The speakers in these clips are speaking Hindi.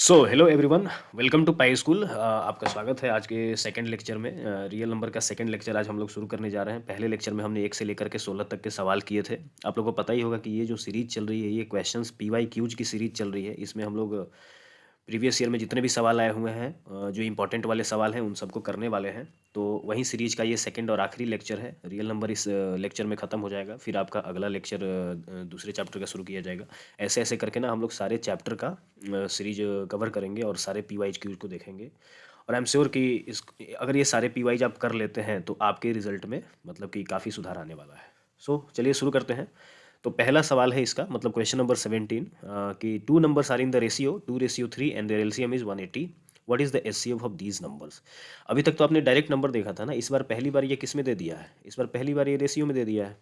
So hello everyone, welcome to Pi School. आपका स्वागत है आज के सेकंड लेक्चर में। रियल नंबर का सेकंड लेक्चर आज हम लोग शुरू करने जा रहे हैं। पहले लेक्चर में हमने 1 से लेकर के 16 तक के सवाल किए थे। आप लोगों को पता ही होगा कि ये जो सीरीज चल रही है, ये क्वेश्चंस पीवाई क्यूज की सीरीज चल रही है। इसमें हम लोग प्रीवियस ईयर में जितने भी सवाल आए हुए हैं, जो इंपॉर्टेंट वाले सवाल हैं उन सबको करने वाले हैं। तो वही सीरीज का ये सेकंड और आखिरी लेक्चर है। रियल नंबर इस लेक्चर में ख़त्म हो जाएगा, फिर आपका अगला लेक्चर दूसरे चैप्टर का शुरू किया जाएगा। ऐसे ऐसे करके ना हम लोग सारे चैप्टर का सीरीज कवर करेंगे और सारे पी वाइज क्यूज को देखेंगे। और आई एम श्योर कि इस अगर ये सारे पी वाइज आप कर लेते हैं तो आपके रिजल्ट में मतलब कि काफ़ी सुधार आने वाला है। सो चलिए शुरू करते हैं। तो पहला सवाल है इसका, मतलब क्वेश्चन नंबर 17, कि two numbers are in the ratio 2:3 and their LCM is 180। What is the HCF of these numbers. अभी तक तो आपने डायरेक्ट नंबर देखा था ना, इस बार पहली बार ये किस में दे दिया है, इस बार पहली बार ये रेशियो में दे दिया है।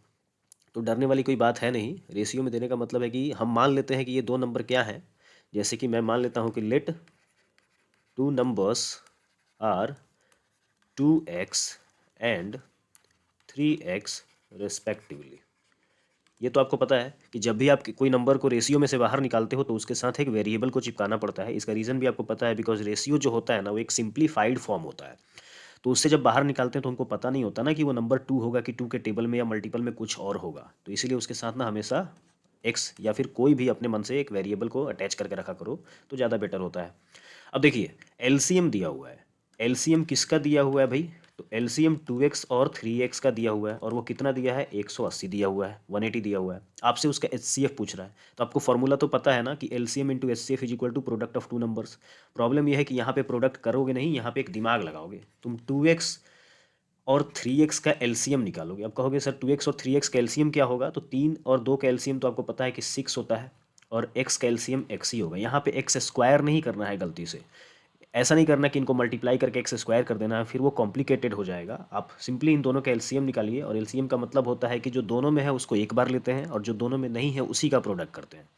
तो डरने वाली कोई बात है नहीं। रेशियो में देने का मतलब है कि हम मान लेते हैं कि ये दो नंबर क्या है। जैसे कि मैं मान लेता हूँ कि let two numbers are 2x and 3x respectively. ये तो आपको पता है कि जब भी आप कोई नंबर को रेशियो में से बाहर निकालते हो तो उसके साथ एक वेरिएबल को चिपकाना पड़ता है। इसका रीज़न भी आपको पता है, बिकॉज रेशियो जो होता है ना वो एक सिंप्लीफाइड फॉर्म होता है। तो उससे जब बाहर निकालते हैं तो हमको पता नहीं होता ना कि वो नंबर 2 होगा कि 2 के टेबल में या मल्टीपल में कुछ और होगा। तो इसीलिए उसके साथ ना हमेशा एक्स या फिर कोई भी अपने मन से एक वेरिएबल को अटैच करके रखा करो, तो ज़्यादा बेटर होता है। अब देखिए, एलसीएम दिया हुआ है। एलसीएम किसका दिया हुआ है भाई? तो एलसीएम 2x और 3x का दिया हुआ है, और वो कितना दिया है? 180 दिया हुआ है, 180 दिया हुआ है। आपसे उसका एचसीएफ पूछ रहा है, तो आपको फॉर्मूला तो पता है ना कि LCM into HCF is equal to product of two numbers. Problem यह है कि यहाँ पे प्रोडक्ट करोगे नहीं, यहाँ पे एक दिमाग लगाओगे। तुम 2x और 3x का एलसीएम निकालोगे। अब कहोगे सर 2x और 3x का एलसीएम क्या होगा? तो 3 और 2 का एलसीएम तो आपको पता है कि 6 होता है, और x का एलसीएम x ही होगा। यहाँ पे x स्क्वायर नहीं करना है गलती से। ऐसा नहीं करना कि इनको मल्टीप्लाई करके एक्स स्क्वायर कर देना है, फिर वो कॉम्प्लिकेटेड हो जाएगा। आप सिंपली इन दोनों का एलसीएम निकालिए, और एलसीएम का मतलब होता है कि जो दोनों में है उसको एक बार लेते हैं, और जो दोनों में नहीं है उसी का प्रोडक्ट करते हैं।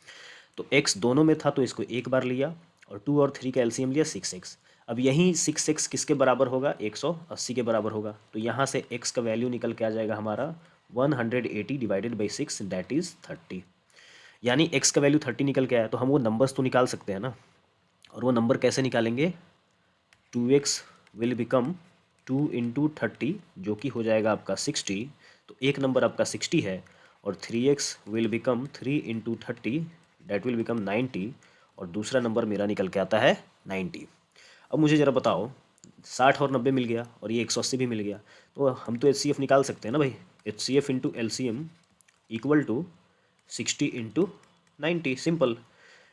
तो एक्स दोनों में था तो इसको एक बार लिया, और 2 और 3 का एलसीएम लिया 6x। अब यही 6x किसके बराबर होगा? 180 के बराबर होगा। तो यहाँ से x का वैल्यू निकल के आ जाएगा हमारा 180 डिवाइडेड बाई 6, दैट इज़ 30। यानी x का वैल्यू 30 निकल के आया, तो हम वो नंबर्स तो निकाल सकते हैं ना। और वो नंबर कैसे निकालेंगे? 2x विल बिकम 2 इंटू 30, जो कि हो जाएगा आपका 60। तो एक नंबर आपका 60 है, और 3x will become 3 into 30, that will become 90, और दूसरा नंबर मेरा निकल के आता है 90। अब मुझे ज़रा बताओ, 60 और 90 मिल गया, और ये 180 भी मिल गया, तो हम तो एच निकाल सकते हैं ना भाई। H C F into L C M equal to 60 into 90, simple.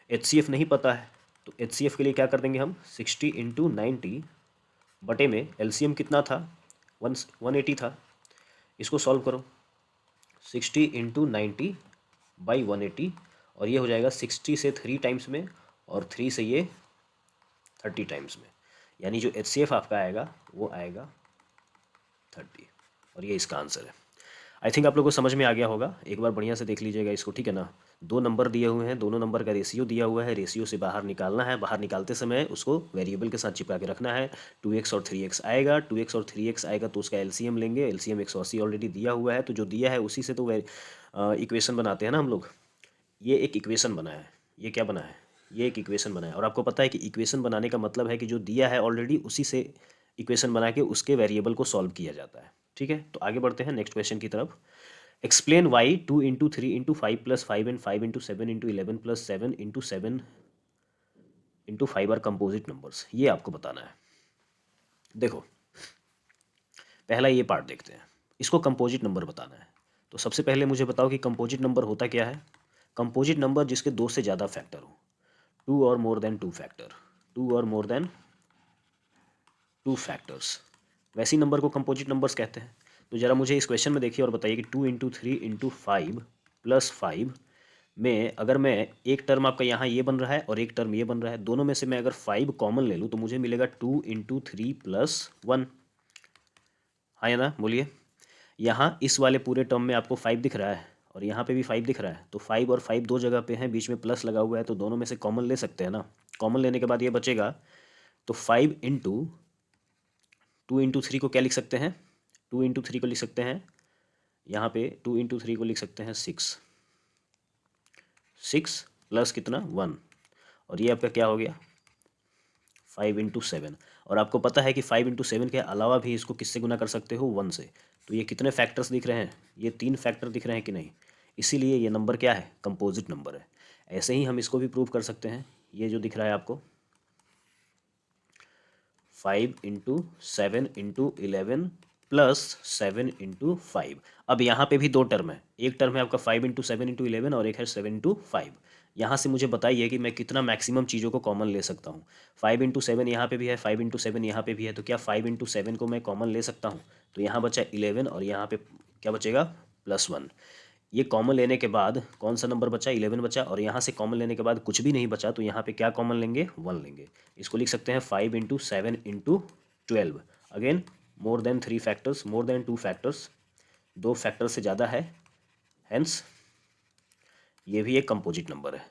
H C F नहीं पता है, तो एच सी एफ के लिए क्या कर देंगे हम? 60 इंटू 90 बटे में एलसीएम कितना था? 180 था। इसको सॉल्व करो, 60 इंटू 90 बाई 180, और ये हो जाएगा 60 से 3 टाइम्स में, और 3 से ये 30 टाइम्स में। यानी जो एचसीएफ आपका आएगा वो आएगा 30, और ये इसका आंसर है। आई थिंक आप लोगों को समझ में आ गया होगा। एक बार बढ़िया से देख लीजिएगा इसको, ठीक है ना। दो नंबर दिए हुए हैं, दोनों नंबर का रेशियो दिया हुआ है, रेशियो से बाहर निकालना है। बाहर निकालते समय उसको वेरिएबल के साथ चिपका के रखना है। 2x और 3x आएगा, 2x और 3x आएगा तो उसका एलसीएम लेंगे। एलसीएम 180 ऑलरेडी दिया हुआ है, तो जो दिया है उसी से तो इक्वेशन बनाते हैं ना हम लोग। ये एक इक्वेशन बना है। ये क्या बना है? ये एक इक्वेशन बना है, और आपको पता है कि इक्वेशन बनाने का मतलब है कि जो दिया है ऑलरेडी उसी से इक्वेशन बना के उसके वेरिएबल को सॉल्व किया जाता है। ठीक है, तो आगे बढ़ते हैं नेक्स्ट क्वेश्चन की तरफ। Explain why 2 into 3 into 5 plus 5 and 5 into 7 into 11 plus 7 into 7 into 5 are composite numbers. ये आपको बताना है। देखो, पहला ये पार्ट देखते हैं, इसको कंपोजिट नंबर बताना है। तो सबसे पहले मुझे बताओ कि कंपोजिट नंबर होता क्या है? कंपोजिट नंबर जिसके दो से ज़्यादा फैक्टर हो, two or more than two factor, two or more than two factors, वैसी नंबर को कंपोजिट नंबर्स कहते हैं। तो ज़रा मुझे इस क्वेश्चन में देखिए और बताइए कि 2 इंटू 3 इंटू 5 प्लस 5 में अगर मैं एक टर्म आपका यहाँ ये बन रहा है और एक टर्म ये बन रहा है, दोनों में से मैं अगर 5 कॉमन ले लूँ तो मुझे मिलेगा 2 इंटू 3 प्लस 1। हाँ या ना, बोलिए। यहाँ इस वाले पूरे टर्म में आपको 5 दिख रहा है, और यहाँ पे भी 5 दिख रहा है, तो 5 और 5 दो जगह पे हैं, बीच में प्लस लगा हुआ है, तो दोनों में से कॉमन ले सकते हैं ना। कॉमन लेने के बाद ये बचेगा, तो 5 इंटू 2 इंटू 3 को क्या लिख सकते हैं? 2 इंटू 3 को लिख सकते हैं, यहाँ पे 2 इंटू 3 को लिख सकते हैं 6। 6 प्लस कितना? 1, और ये आपका क्या हो गया? 5 × 7, और आपको पता है कि 5 × 7 के अलावा भी इसको किससे गुना कर सकते हो, 1 से। तो ये कितने फैक्टर्स दिख रहे हैं, ये 3 फैक्टर दिख रहे हैं कि नहीं, इसीलिए ये नंबर क्या है, कंपोजिट नंबर है। ऐसे ही हम इसको भी प्रूव कर सकते हैं। ये जो दिख रहा है आपको 5 × 7 × 11 प्लस 7 × 5। अब यहाँ पे भी दो टर्म है, एक टर्म है आपका 5 × 7 × 11 और एक है 7 × 5। यहाँ से मुझे बताइए कि मैं कितना मैक्सिमम चीज़ों को कॉमन ले सकता हूँ। 5 × 7 यहाँ पे भी है, 5 × 7 यहाँ पे भी है, तो क्या 5 × 7 को मैं कॉमन ले सकता हूँ? तो यहाँ बचा 11 और यहाँ पे क्या बचेगा, +1। ये कॉमन लेने के बाद कौन सा नंबर बचा, 11 बचा, और यहाँ से कॉमन लेने के बाद कुछ भी नहीं बचा, तो यहाँ पे क्या कॉमन लेंगे, 1 लेंगे। इसको लिख सकते हैं 5 × 7 × 12। Again more than 3 factors, more than 2 factors, 2 factor से ज़्यादा है, हेंस ये भी एक कंपोजिट नंबर है।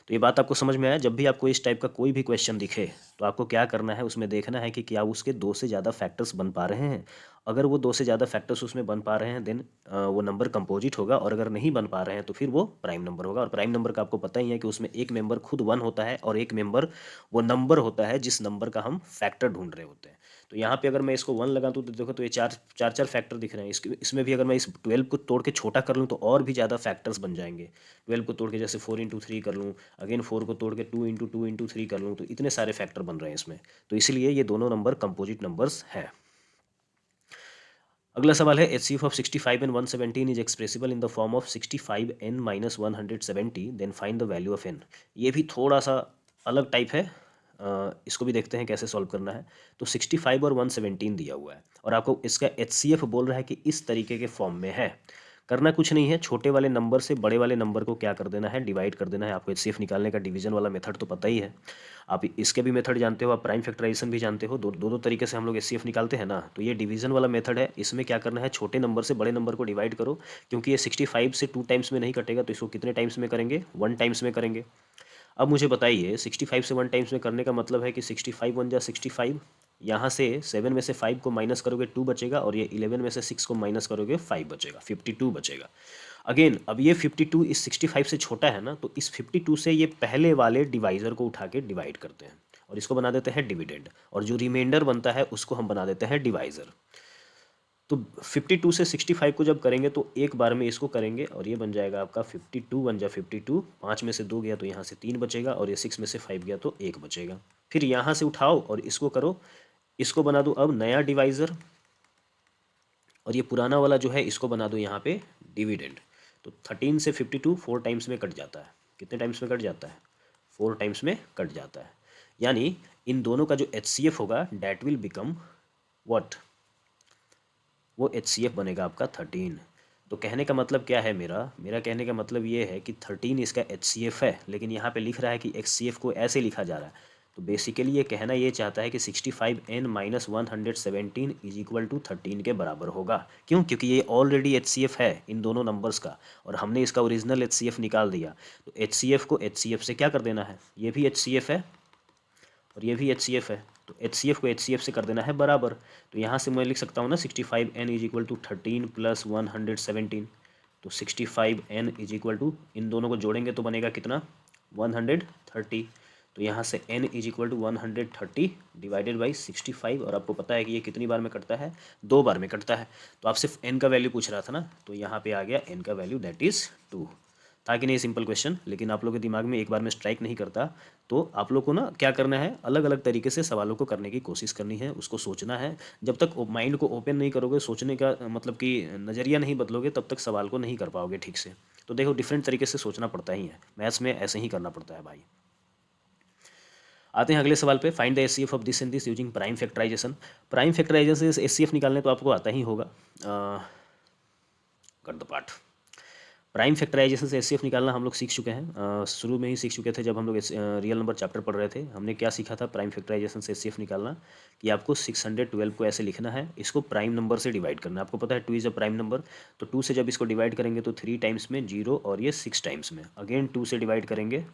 तो ये बात आपको समझ में आया। जब भी आपको इस टाइप का कोई भी क्वेश्चन दिखे तो आपको क्या करना है, उसमें देखना है कि क्या उसके 2 से ज़्यादा फैक्टर्स बन पा रहे हैं। अगर वो 2 से ज़्यादा फैक्टर्स उसमें बन पा रहे हैं देन वो नंबर कंपोजिट होगा, और अगर नहीं बन पा रहे हैं तो फिर वो प्राइम नंबर होगा। और प्राइम नंबर का आपको पता ही है कि उसमें एक मेंबर खुद 1 होता है और एक मेंबर वो नंबर होता है जिस नंबर का हम फैक्टर ढूंढ रहे होते हैं। तो यहाँ पे अगर मैं इसको 1 लगा दूँ तो देखो, तो ये चार फैक्टर दिख रहे हैं। इसमें भी अगर मैं इस 12 को तोड़ के छोटा कर लूँ तो और भी ज़्यादा फैक्टर्स बन जाएंगे। 12 को तोड़ के जैसे 4 × 3 कर लूँ, अगेन 4 को तोड़ के 2 × 2 × 3 कर लूँ, तो इतने सारे फैक्टर बन रहे हैं इसमें। तो इसलिए ये दोनों नंबर कंपोजिट नंबर्स हैं। अगला सवाल है, HCF of 65 and 117 is expressible in the form of 65n - 170, then find the value of n। ये भी थोड़ा सा अलग टाइप है, इसको भी देखते हैं कैसे सॉल्व करना है। तो 65 और 117 दिया हुआ है और आपको इसका HCF बोल रहा है कि इस तरीके के फॉर्म में है। करना कुछ नहीं है, छोटे वाले नंबर से बड़े वाले नंबर को क्या कर देना है, डिवाइड कर देना है। आपको HCF निकालने का डिवीजन वाला मेथड तो पता ही है, आप इसके भी मेथड जानते हो, आप प्राइम फैक्टराइजेशन भी जानते हो। दो तरीके से हम लोग HCF निकालते हैं ना। तो ये डिवीजन वाला मेथड है, इसमें क्या करना है, छोटे नंबर से बड़े नंबर को डिवाइड करो। क्योंकि ये 65 से 2 टाइम्स में नहीं कटेगा, तो इसको कितने टाइम्स में करेंगे, 1 टाइम्स में करेंगे। अब मुझे बताइए 65 से 1 टाइम्स में करने का मतलब है कि 65 × 1 = 65, यहाँ से 7 में से 5 को माइनस करोगे 2 बचेगा, और ये 11 में से 6 को माइनस करोगे 5 बचेगा, 52 बचेगा। अगेन अब ये 52 इस 65 से छोटा है ना, तो इस 52 से ये पहले वाले डिवाइज़र को उठा के डिवाइड करते हैं और इसको बना देते हैं डिविडेंड, और जो रिमाइंडर बनता है उसको हम बना देते हैं डिवाइज़र। तो 52 से 65 को जब करेंगे तो एक बार में इसको करेंगे और ये बन जाएगा आपका 52 × 1 = 52, 5 में से 2 गया तो यहाँ से 3 बचेगा, और ये 6 में से 5 गया तो 1 बचेगा। फिर यहाँ से उठाओ और इसको करो, इसको बना दो अब नया डिवाइज़र, और ये पुराना वाला जो है इसको बना दो यहाँ पे डिविडेंड। तो 13 से 52 4 टाइम्स में कट जाता है। कितने टाइम्स में कट जाता है, 4 टाइम्स में कट जाता है। यानी इन दोनों का जो HCF होगा डैट विल बिकम व्हाट, वो HCF बनेगा आपका 13। तो कहने का मतलब क्या है, मेरा कहने का मतलब ये है कि 13 इसका HCF है, लेकिन यहाँ पे लिख रहा है कि HCF को ऐसे लिखा जा रहा है। तो बेसिकली ये कहना ये चाहता है कि 65n - 117 = 13 के बराबर होगा। क्यों? क्योंकि ये ऑलरेडी HCF है इन दोनों नंबर्स का, और हमने इसका ओरिजिनल HCF निकाल दिया। तो HCF को HCF से क्या कर देना है, ये भी HCF है और ये भी HCF है, तो HCF को HCF से कर देना है बराबर। तो यहाँ से मैं लिख सकता हूँ ना 65n = 13 + 117। तो 65n = इन दोनों को जोड़ेंगे तो बनेगा कितना, 130। तो यहाँ से n = 130 डिवाइडेड बाई 65, और आपको पता है कि ये कितनी बार में कटता है, 2 बार में कटता है। तो आप सिर्फ n का वैल्यू पूछ रहा था ना, तो यहाँ पे आ गया n का वैल्यू, दैट इज़ 2। था कि नहीं सिंपल क्वेश्चन? लेकिन आप लोगों के दिमाग में एक बार में स्ट्राइक नहीं करता। तो आप लोग को ना क्या करना है, अलग अलग तरीके से सवालों को करने की कोशिश करनी है, उसको सोचना है। जब तक माइंड को ओपन नहीं करोगे, सोचने का मतलब कि नज़रिया नहीं बदलोगे, तब तक सवाल को नहीं कर पाओगे ठीक से। तो देखो डिफरेंट तरीके से सोचना पड़ता ही है, मैथ्स में ऐसे ही करना पड़ता है भाई। आते हैं अगले सवाल पे, find the HCF of this and this using prime factorisation. Prime factorisation से HCF निकालने तो आपको आता ही होगा, कर द पार्ट। प्राइम फैक्टराइजेशन से HCF निकालना हम लोग सीख चुके हैं, शुरू में ही सीख चुके थे जब हम लोग रियल नंबर चैप्टर पढ़ रहे थे। हमने क्या सीखा था प्राइम फैक्टराइजेशन से HCF निकालना, कि आपको 612 को ऐसे लिखना है, इसको प्राइम नंबर से डिवाइड करना है। आपको पता है 2 इज़ अ प्राइम नंबर, तो 2 से जब इसको डिवाइड करेंगे तो 3 टाइम्स में 0, और ये 6 टाइम्स में, अगेन 2 से डिवाइड करेंगे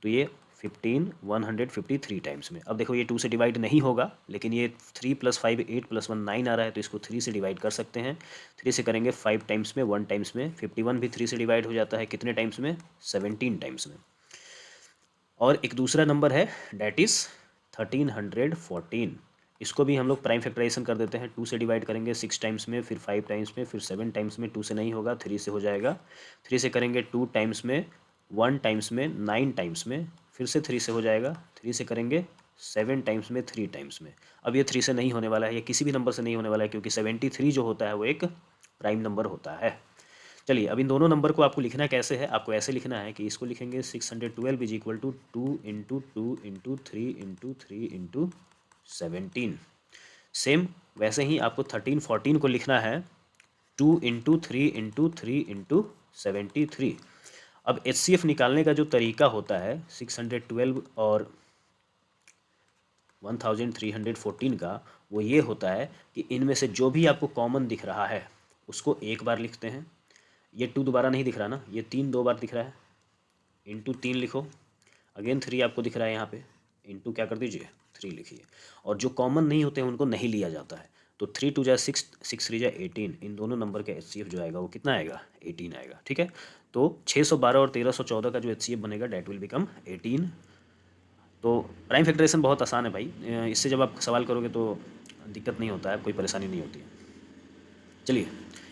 तो ये 15 153 टाइम्स में। अब देखो ये 2 से डिवाइड नहीं होगा, लेकिन ये 3 + 5 8 + 1 9 आ रहा है, तो इसको 3 से डिवाइड कर सकते हैं। 3 से करेंगे 5 टाइम्स में, 1 टाइम्स में। 51 भी 3 से डिवाइड हो जाता है, कितने टाइम्स में, 17 टाइम्स में। और एक दूसरा नंबर है डैट इज़ 1314। इसको भी हम लोग प्राइम फैक्टराइजेशन कर देते हैं। 2 से डिवाइड करेंगे 6 टाइम्स में, फिर 5 टाइम्स में, फिर 7 टाइम्स में। 2 से नहीं होगा, 3 से हो जाएगा। 3 से करेंगे 2 टाइम्स में, 1 टाइम्स में, 9 टाइम्स में, फिर से 3 से हो जाएगा। 3 से करेंगे 7 टाइम्स में, 3 टाइम्स में। अब ये 3 से नहीं होने वाला है, ये किसी भी नंबर से नहीं होने वाला है, क्योंकि 73 जो होता है वो एक प्राइम नंबर होता है। चलिए, अब इन दोनों नंबर को आपको लिखना कैसे है? आपको ऐसे लिखना है कि इसको लिखेंगे 612 is equal to 2 into 2 into 3 into 3 into 17। Same वैसे ही आपको 1314 को लिखना है 2 इंटू 3 इंटू 3 इंटू 73। अब HCF निकालने का जो तरीका होता है 612 और 1314 का, वो ये होता है कि इनमें से जो भी आपको कॉमन दिख रहा है उसको एक बार लिखते हैं। ये 2 दोबारा नहीं दिख रहा ना, ये 3 2 बार दिख रहा है, इंटू 3 लिखो। अगेन 3 आपको दिख रहा है यहाँ पे, इंटू क्या कर दीजिए 3 लिखिए। और जो कॉमन नहीं होते हैं उनको नहीं लिया जाता है। तो 3 2 जा 6, 6 3 जा 18, इन दोनों नंबर का HCF जो आएगा वो कितना आएगा? 18 आएगा। ठीक है, तो 612 और 1314 का जो HCF बनेगा डेट विल बिकम 18। तो प्राइम फैक्टराइजेशन बहुत आसान है भाई, इससे जब आप सवाल करोगे तो दिक्कत नहीं होता है, कोई परेशानी नहीं होती है। चलिए,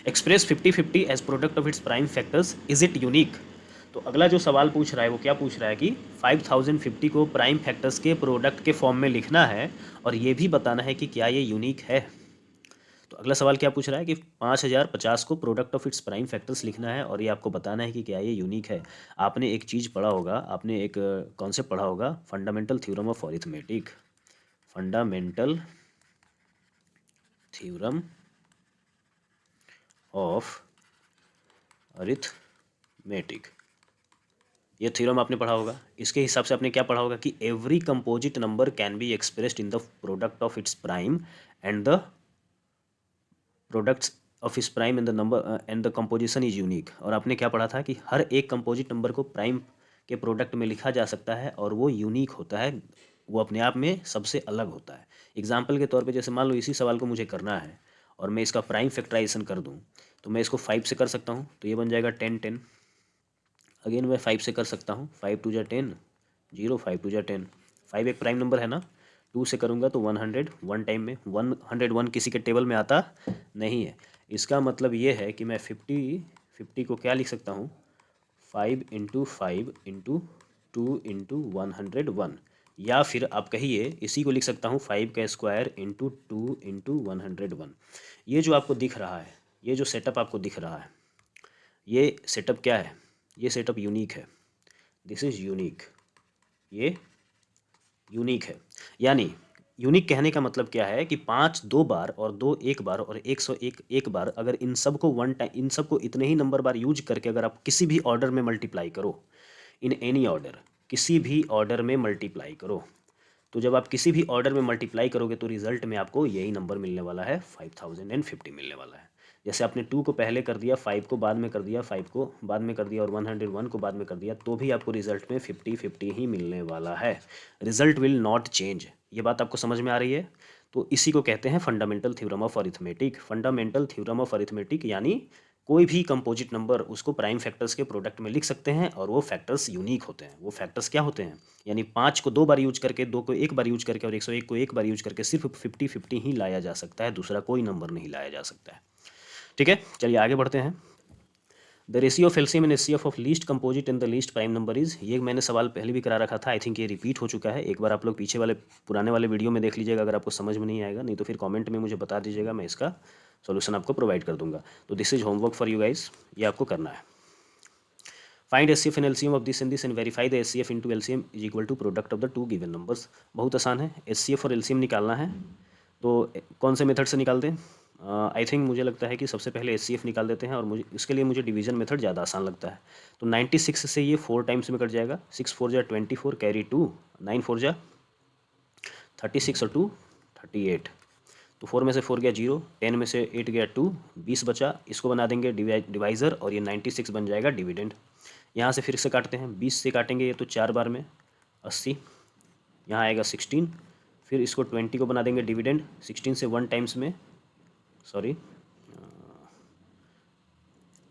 express 50-50 as product of its prime factors, is it unique? तो अगला जो सवाल पूछ रहा है वो क्या पूछ रहा है कि 5050 को प्राइम फैक्टर्स के प्रोडक्ट के फॉर्म में लिखना है और ये भी बताना है कि क्या ये यूनिक है। तो अगला सवाल क्या पूछ रहा है कि 5050 को product of its prime factors लिखना है और ये आपको बताना है कि क्या ये यूनिक है। आपने एक चीज़ पढ़ा होगा, आपने एक कॉन्सेप्ट पढ़ा होगा, fundamental theorem of arithmetic. Fundamental theorem of arithmetic, ये थ्योरम आपने पढ़ा होगा। इसके हिसाब से आपने क्या पढ़ा होगा कि every composite number can be expressed in the product of its prime and the products of is prime and the number and the composition is unique. और आपने क्या पढ़ा था कि हर एक कंपोजिट नंबर को प्राइम के प्रोडक्ट में लिखा जा सकता है और वो यूनिक होता है, वो अपने आप में सबसे अलग होता है। एग्जाम्पल के तौर पे जैसे मान लो इसी सवाल को मुझे करना है और मैं इसका प्राइम फैक्टराइजेशन कर दूँ, तो मैं इसको 5 से कर सकता हूँ, तो ये बन जाएगा 10 10। अगेन मैं 5 से कर सकता हूँ, 5 2 जा 10, 0 5 2 जा 10। 5 एक प्राइम नंबर है ना। 2 से करूँगा तो 100, वन टाइम में 101 किसी के टेबल में आता नहीं है। इसका मतलब ये है कि मैं 50 को क्या लिख सकता हूँ, 5 इंटू 5 इंटू 2 इंटू 101। या फिर आप कहिए इसी को लिख सकता हूँ 5 का स्क्वायर इंटू 2 इंटू 101। ये जो आपको दिख रहा है, ये जो सेटअप आपको दिख रहा है, ये सेटअप क्या है? ये सेटअप यूनिक है। दिस इज़ यूनिक, ये यूनिक है। यानी यूनिक कहने का मतलब क्या है कि 5 2 बार और 2 1 बार और 101 1 बार, अगर इन सब को वन टाइम, इन सब को इतने ही नंबर बार यूज करके अगर आप किसी भी ऑर्डर में मल्टीप्लाई करो, इन एनी ऑर्डर, किसी भी ऑर्डर में मल्टीप्लाई करो, तो जब आप किसी भी ऑर्डर में मल्टीप्लाई करोगे तो रिजल्ट में आपको यही नंबर मिलने वाला है, 5050 मिलने वाला है। जैसे आपने 2 को पहले कर दिया, 5 को बाद में कर दिया, 5 को बाद में कर दिया और 101 को बाद में कर दिया, तो भी आपको रिजल्ट में 50-50 ही मिलने वाला है। Result will not change. ये बात आपको समझ में आ रही है? तो इसी को कहते हैं fundamental theorem of arithmetic. Fundamental theorem of arithmetic यानी कोई भी कंपोजिट नंबर उसको प्राइम फैक्टर्स के प्रोडक्ट में लिख सकते हैं और वो फैक्टर्स यूनिक होते हैं। वो फैक्टर्स क्या होते हैं? यानी 5 को 2 बार यूज करके, 2 को 1 बार यूज करके और 101 को 1 बार यूज करके सिर्फ 50-50 ही लाया जा सकता है, दूसरा कोई नंबर नहीं लाया जा सकता है। ठीक है, चलिए आगे बढ़ते हैं। The ratio of LCM and HCF of least composite and the least prime number is, ये मैंने सवाल पहले भी करा रखा था, आई थिंक ये रिपीट हो चुका है। एक बार आप लोग पीछे वाले पुराने वाले वीडियो में देख लीजिएगा अगर आपको समझ में नहीं आएगा, नहीं तो फिर कमेंट में मुझे बता दीजिएगा, मैं इसका सॉल्यूशन आपको प्रोवाइड कर दूंगा। तो this is homework for you guys, ये आपको करना है। Find HCF and LCM of this and verify the HCF into LCM is equal to product of the two given numbers. बहुत आसान है, एचसीएफ और एलसीएम निकालना है। तो कौन से मेथड से निकालते हैं? आई थिंक मुझे लगता है कि सबसे पहले एचसीएफ निकाल देते हैं और मुझे इसके लिए मुझे डिवीजन मेथड ज़्यादा आसान लगता है। तो 96 से ये 4 टाइम्स में कट जाएगा, 6 4 जा 24 कैरी 2, 9 4 जा 36 और 2 38। तो 4 में से 4 गया 0, 10 में से 8 गया 2, 20 बचा, इसको बना देंगे डिवाइज़र और ये 96 बन जाएगा डिविडेंड। यहाँ से फिर से काटते हैं, 20 से काटेंगे ये तो 4 बार में 80, यहाँ आएगा 16, फिर इसको 20 को बना देंगे डिविडेंड, 16 से 1 टाइम्स में, सॉरी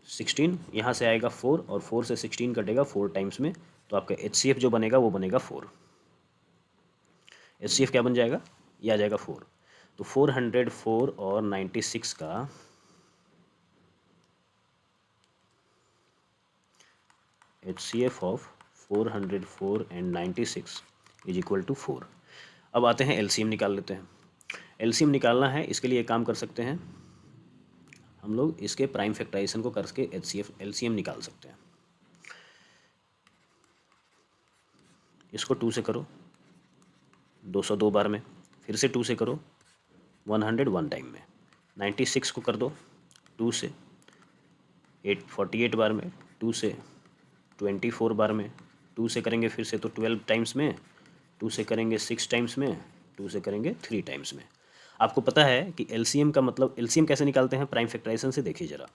16, यहाँ से आएगा 4 और 4 से 16 कटेगा 4 टाइम्स में, तो आपका एचसीएफ जो बनेगा वो बनेगा 4। HCF क्या बन जाएगा, ये आ जाएगा 4। तो 404 और 96 का HCF of 404 and 96 is equal to 4। अब आते हैं LCM निकाल लेते हैं। LCM निकालना है, इसके लिए एक काम कर सकते हैं हम लोग, इसके प्राइम फैक्टराइजेशन को करके LCM निकाल सकते हैं। इसको 2 से करो 202 बार में, फिर से 2 से करो 101 टाइम में, 96 को कर दो 2 से 48 बार में, 2 से 24 बार में, 2 से करेंगे फिर से तो 12 टाइम्स में, 2 से करेंगे 6 टाइम्स में, 2 से करेंगे 3 टाइम्स में। आपको पता है कि LCM का मतलब, LCM कैसे निकालते हैं प्राइम फैक्टराइजेशन से, देखिए ज़रा।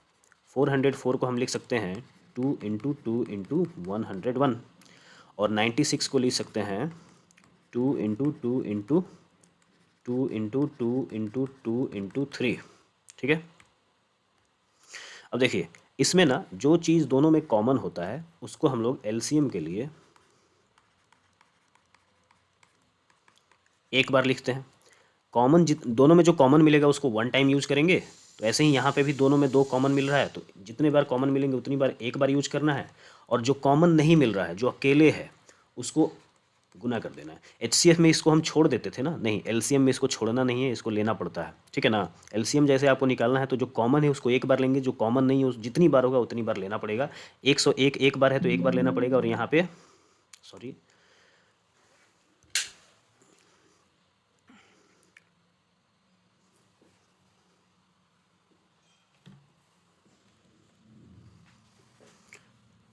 404 को हम लिख सकते हैं 2 इंटू 2 इंटू 101, और 96 को लिख सकते हैं 2 into 2 into 2 into 2 into 2 into 3। ठीक है, अब देखिए इसमें ना जो चीज़ दोनों में कॉमन होता है उसको हम लोग LCM के लिए एक बार लिखते हैं। कॉमन दोनों में जो कॉमन मिलेगा उसको 1 टाइम यूज करेंगे। तो ऐसे ही यहाँ पे भी दोनों में 2 कॉमन मिल रहा है तो जितने बार कॉमन मिलेंगे उतनी बार एक बार यूज करना है, और जो कॉमन नहीं मिल रहा है, जो अकेले है, उसको गुना कर देना है। HCF में इसको हम छोड़ देते थे ना, नहीं, LCM में इसको छोड़ना नहीं है, इसको लेना पड़ता है। ठीक है ना, LCM जैसे आपको निकालना है तो जो कॉमन है उसको एक बार लेंगे, जो कॉमन नहीं है उस जितनी बार होगा उतनी बार लेना पड़ेगा। 101 एक बार है तो एक बार लेना पड़ेगा, और यहाँ पे सॉरी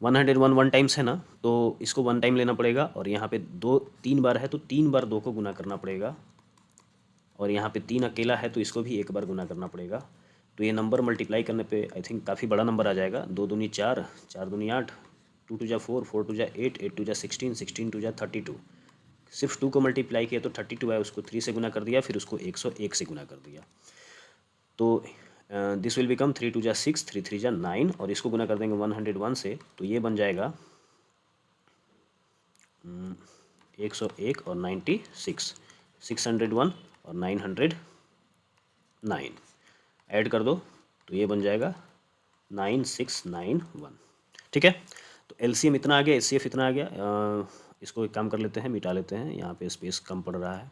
101 1 टाइम्स है ना, तो इसको 1 टाइम लेना पड़ेगा, और यहाँ पे 3 बार है तो 3 बार 2 को गुना करना पड़ेगा, और यहाँ पे 3 अकेला है तो इसको भी एक बार गुना करना पड़ेगा। तो ये नंबर मल्टीप्लाई करने पे आई थिंक काफ़ी बड़ा नंबर आ जाएगा। 2 दूनी 4, 4 दूनी 8, 2 टू जा 4, 4 टू जा 8, 8 टू जा 16, 16 टू जा 32। सिर्फ 2 को मल्टीप्लाई किया तो 32 है, उसको 3 से गुना कर दिया, फिर उसको 101 से गुना कर दिया। तो दिस विल बिकम 3 टू जा 6, 3 3 जा 9, और इसको गुना कर देंगे 101 से, तो ये बन जाएगा 101 और 96, 601 और 909 ऐड कर दो तो ये बन जाएगा 9691। ठीक है, तो LCM इतना आ गया, HCF इतना आ गया। इसको एक काम कर लेते हैं, मिटा लेते हैं, यहाँ पे स्पेस कम पड़ रहा है।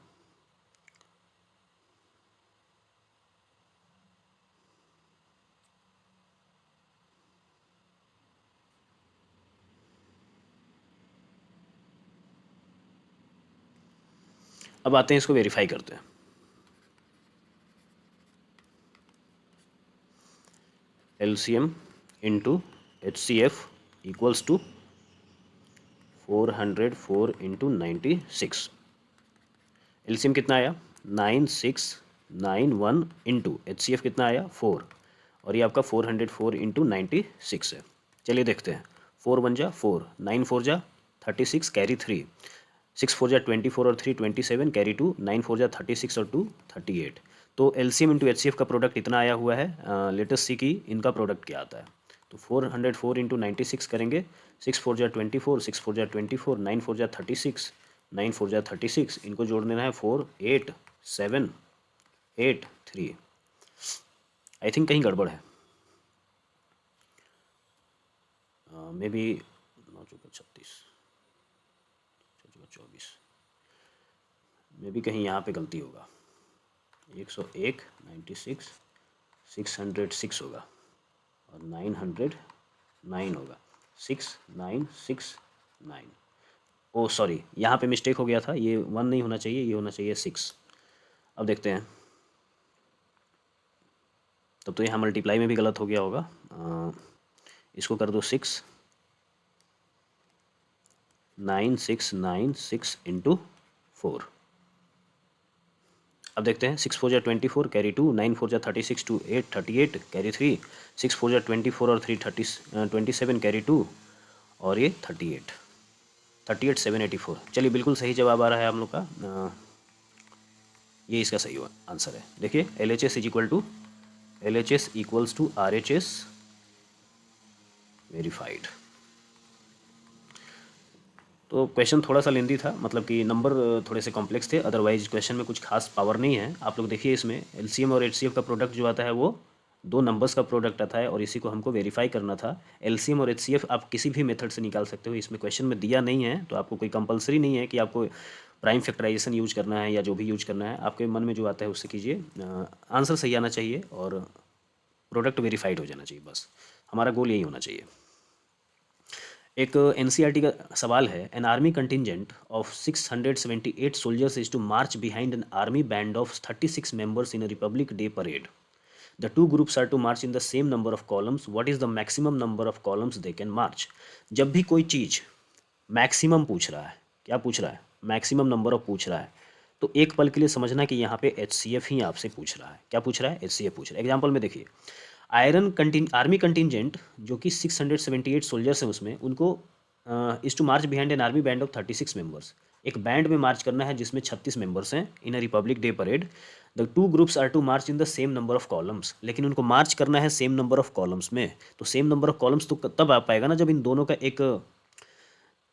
अब आते हैं इसको वेरीफाई करते हैं। LCM into HCF equals to 404 into 96। LCM कितना आया 9691 इंटू HCF कितना आया 4, और ये आपका 404 इंटू 96 है। चलिए देखते हैं, 4 1 जा 4, 9 4 जा 36 कैरी 3, 6 4 जा 24 और 3 27 कैरी 2, 9 4 जा 36 और 2 38। तो LCM इंटू HCF का प्रोडक्ट इतना आया हुआ है। लेटेस्ट सी की इनका प्रोडक्ट क्या आता है। तो 404 इंटू 96 करेंगे, 6 4 जा 24, 6 4 जा 24, 9 4 जा 36, 9 4 जा 36, इनको जोड़ देना है 4 8 7 8 3। आई थिंक कहीं गड़बड़ है, मे बी 9 चौका 36, 24, मे बी कहीं यहाँ पे गलती होगा। 101 96 606 होगा, और 909 होगा, 6969। ओ सॉरी, यहाँ पे मिस्टेक हो गया था, ये 1 नहीं होना चाहिए, ये होना चाहिए 6। अब देखते हैं, तब तो यहाँ मल्टीप्लाई में भी गलत हो गया होगा। इसको कर दो 6, 9696 इंटू 4। अब देखते हैं, 6 4 जा 24 कैरी 2, 9 4 जा 36 2 8 38 कैरी 3, 6 4 जा 24 और 3 27 कैरी 2, और ये 38 784। चलिए बिल्कुल सही जवाब आ रहा है हम लोग का। ये इसका सही आंसर है। देखिए LHS equals to RHS verified. तो क्वेश्चन थोड़ा सा लेंदी था, मतलब कि नंबर थोड़े से कॉम्प्लेक्स थे, अदरवाइज क्वेश्चन में कुछ खास पावर नहीं है। आप लोग देखिए इसमें एलसीएम और एचसीएफ का प्रोडक्ट जो आता है वो दो नंबर्स का प्रोडक्ट आता है, और इसी को हमको वेरीफाई करना था। एलसीएम और एचसीएफ आप किसी भी मेथड से निकाल सकते हो, इसमें क्वेश्चन में दिया नहीं है, तो आपको कोई कंपलसरी नहीं है कि आपको प्राइम फैक्टराइजेशन यूज करना है या जो भी यूज करना है, आपके मन में जो आता है उससे कीजिए। आंसर सही आना चाहिए और प्रोडक्ट वेरीफाइड हो जाना चाहिए, बस हमारा गोल यही होना चाहिए। एक एनसीईआरटी का सवाल है, an army contingent of 678 soldiers is to march behind an army band of 36 members in a Republic Day parade. The two groups are to march in the same number of columns, what is the maximum number of columns they can march. जब भी कोई चीज़ मैक्सिमम पूछ रहा है, क्या पूछ रहा है, मैक्सिमम नंबर ऑफ पूछ रहा है, तो एक पल के लिए समझना कि यहाँ पे एच ही आपसे पूछ रहा है। क्या पूछ रहा है, एच पूछ रहा है। एग्जाम्पल में देखिए, आर्मी कंटिजेंट जो कि 678 सोल्जर्स हैं उसमें, उनको is to march behind an army band of 36 members. एक बैंड में मार्च करना है जिसमें 36 मेंबर्स हैं in a Republic Day parade. The two groups are to march in the same number of columns, लेकिन उनको मार्च करना है सेम नंबर ऑफ कॉलम्स में। तो सेम नंबर ऑफ कॉलम्स तो तब आ पाएगा ना जब इन दोनों का एक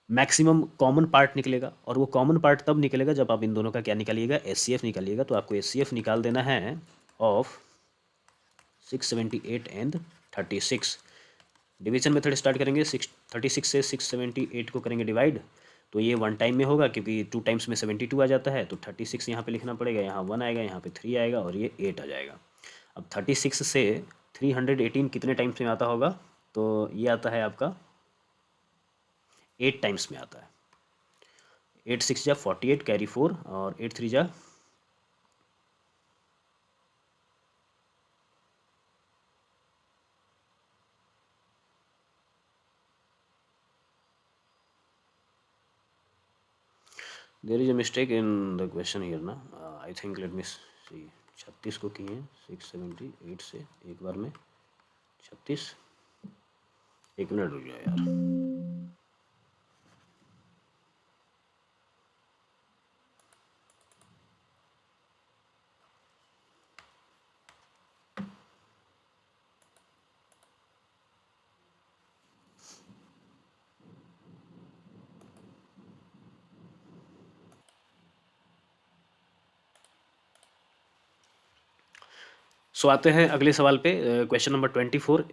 मैक्सिमम कॉमन पार्ट निकलेगा, और वो कॉमन पार्ट तब निकलेगा जब आप इन दोनों का क्या निकालिएगा, एच निकालिएगा। तो आपको एच निकाल देना है of 678 and 36। Division method start करेंगे, 36 से 678 को करेंगे डिवाइड, तो ये वन टाइम में होगा क्योंकि टू टाइम्स में 72 आ जाता है। तो 36 यहाँ पे लिखना पड़ेगा, यहाँ 1 आएगा, यहाँ पे 3 आएगा और ये 8 आ जाएगा। अब 36 से 318 कितने टाइम्स में आता होगा, तो ये आता है आपका 8 टाइम्स में आता है। 8 6 जा 48 कैरी 4 और 8 3 जा there is a mistake in the question here ना, आई थिंक लेट मी सी। 36 को किए 678 से एक बार में 36, एक मिनट रुक जाओ यार। सो आते हैं अगले सवाल पे, क्वेश्चन नंबर 24।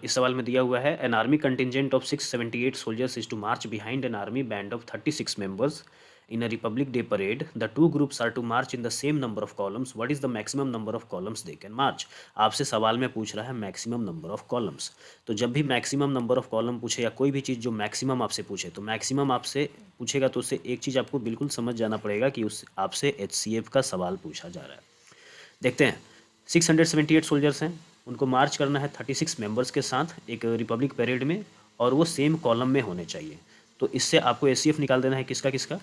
इस सवाल में दिया हुआ है, an army contingent of 678 soldiers is to march behind an army band of 36 members in a Republic Day parade. The two groups are to march in the same number of columns, what is the maximum number of columns they can march. आपसे सवाल में पूछ रहा है मैक्सिमम नंबर ऑफ कॉलम्स। तो जब भी मैक्सिमम नंबर ऑफ कॉलम पूछे या कोई भी चीज़ जो मैक्सिमम आपसे पूछे, तो मैक्सिमम आपसे पूछेगा तो उससे एक चीज़ आपको बिल्कुल समझ जाना पड़ेगा कि उस आपसे एच का सवाल पूछा जा रहा है। देखते हैं, 678 सोल्जर्स हैं, उनको मार्च करना है 36 मेंबर्स के साथ एक रिपब्लिक परेड में, और वो सेम कॉलम में होने चाहिए। तो इससे आपको एच निकाल देना है, किसका किसका,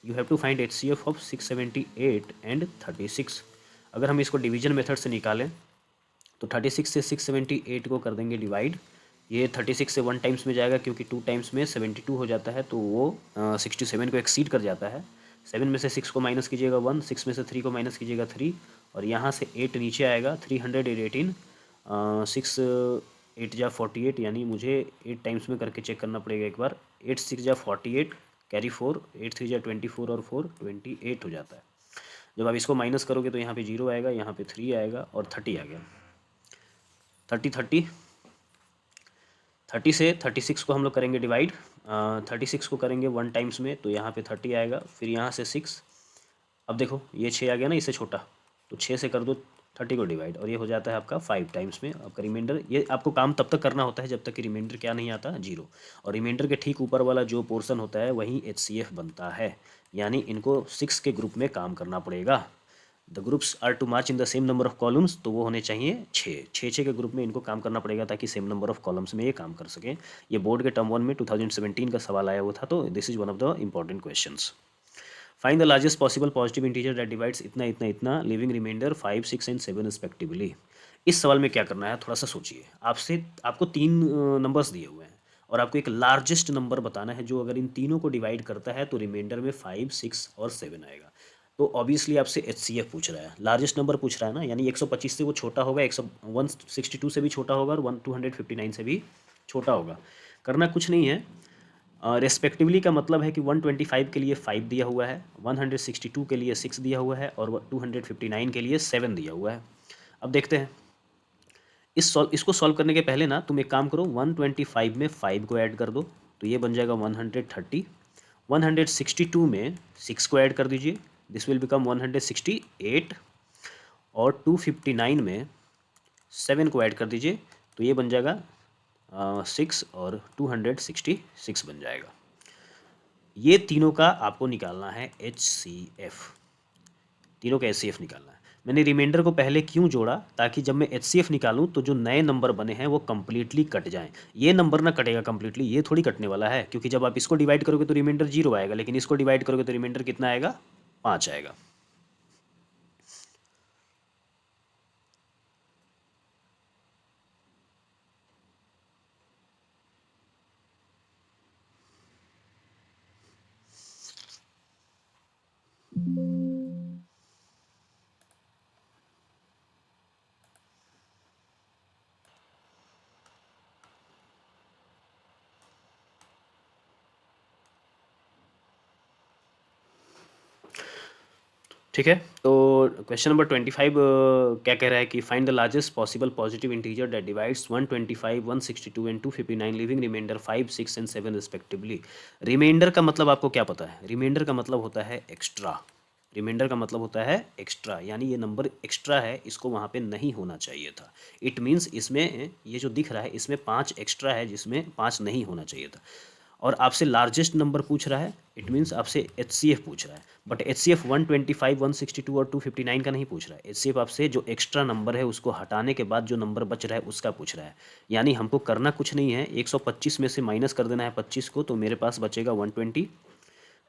you have to find H of 678 and 36। अगर हम इसको डिवीजन मेथड से निकालें तो 36 से 678 को कर देंगे डिवाइड। ये 36 से 1 टाइम्स में जाएगा क्योंकि 2 टाइम्स में 72 हो जाता है, तो वो 67 को एक्सीड कर जाता है। 7 में से 6 को माइनस कीजिएगा 1, 6 में से 3 को माइनस कीजिएगा 3, और यहाँ से 8 नीचे आएगा। 318 6 8 जा 48, यानी मुझे 8 टाइम्स में करके चेक करना पड़ेगा एक बार। 8 6 जा 48 कैरी 4, 8 3 जा 24 और 4 28 हो जाता है। जब आप इसको माइनस करोगे तो यहाँ पे 0 आएगा, यहाँ पे 3 आएगा और 30 आ गया। 30 30 से 36 को हम लोग करेंगे डिवाइड। 36 को करेंगे 1 टाइम्स में, तो यहाँ पे 30 आएगा, फिर यहाँ से 6। अब देखो ये 6 आ गया ना, इससे छोटा, तो 6 से कर दो 30 को डिवाइड, और ये हो जाता है आपका 5 टाइम्स में आपका रिमाइंडर। ये आपको काम तब तक करना होता है जब तक कि रिमाइंडर क्या नहीं आता, 0। और रिमाइंडर के ठीक ऊपर वाला जो पोर्सन होता है वही एच बनता है, यानी इनको 6 के ग्रुप में काम करना पड़ेगा। The groups are to march in the same number of columns, तो वो होने चाहिए 6 के ग्रुप में इनको काम करना पड़ेगा ताकि सेम नंबर ऑफ कॉलम्स में ये काम कर सकें। ये बोर्ड के टर्म 1 में 2017 का सवाल आया हुआ था, तो this is one of the important questions. Find the largest possible positive integer that divides इतना इतना इतना, लिविंग रिमाइंडर 5 6 एंड 7 रिस्पेक्टिवली। इस सवाल में क्या करना है, थोड़ा सा सोचिए। आपको 3 नंबर्स दिए हुए हैं और आपको एक लार्जेस्ट नंबर बताना है जो अगर इन तीनों को डिवाइड करता है तो रिमाइंडर में 5 6 और 7 आएगा। तो ऑब्वियसली आपसे एच पूछ रहा है, लार्जेस्ट नंबर पूछ रहा है ना, यानी 125 से वो छोटा होगा, 162 से भी छोटा होगा और 259 से भी छोटा होगा। करना कुछ नहीं है, रेस्पेक्टिवली का मतलब है कि 125 के लिए 5 दिया हुआ है, 162 के लिए 6 दिया हुआ है और 259 के लिए 7 दिया हुआ है। अब देखते हैं इसको सॉल्व करने के पहले ना तुम एक काम करो, 125 में 5 को ऐड कर दो तो ये बन जाएगा 130। 162 में 6 को ऐड कर दीजिए, दिस विल बिकम 168 और 259 में 7 को ऐड कर दीजिए तो ये बन जाएगा 6 और 266 बन जाएगा। ये तीनों का आपको निकालना है HCF, तीनों का HCF निकालना है। मैंने रिमाइंडर को पहले क्यों जोड़ा, ताकि जब मैं HCF निकालूं तो जो नए नंबर बने हैं वो कम्प्लीटली कट जाएं। ये नंबर ना कटेगा कम्प्लीटली, ये थोड़ी कटने वाला है, क्योंकि जब आप इसको डिवाइड करोगे तो रिमाइंडर 0 आएगा, लेकिन इसको डिवाइड करोगे तो रिमाइंडर कितना आएगा, 5 आएगा। ठीक है, तो क्वेश्चन नंबर 25 क्या कह रहा है कि find the largest possible positive integer that divides 125, 162 and 259 living reminder 5, 6 and 7 respectively. Reminder का मतलब आपको क्या पता है, रिमाइंडर का मतलब होता है एक्स्ट्रा। रिमाइंडर का मतलब होता है एक्स्ट्रा, यानी ये नंबर एक्स्ट्रा है, इसको वहाँ पे नहीं होना चाहिए था। इट मीन्स इसमें ये जो दिख रहा है इसमें 5 एक्स्ट्रा है जिसमें 5 नहीं होना चाहिए था। और आपसे लार्जेस्ट नंबर पूछ रहा है, इट मीन्स आपसे HCF पूछ रहा है, बट HCF 125, 162 और 259 का नहीं पूछ रहा है। HCF आपसे जो एक्स्ट्रा नंबर है उसको हटाने के बाद जो नंबर बच रहा है उसका पूछ रहा है। यानी हमको करना कुछ नहीं है, 125 में से माइनस कर देना है 25 को तो मेरे पास बचेगा 120।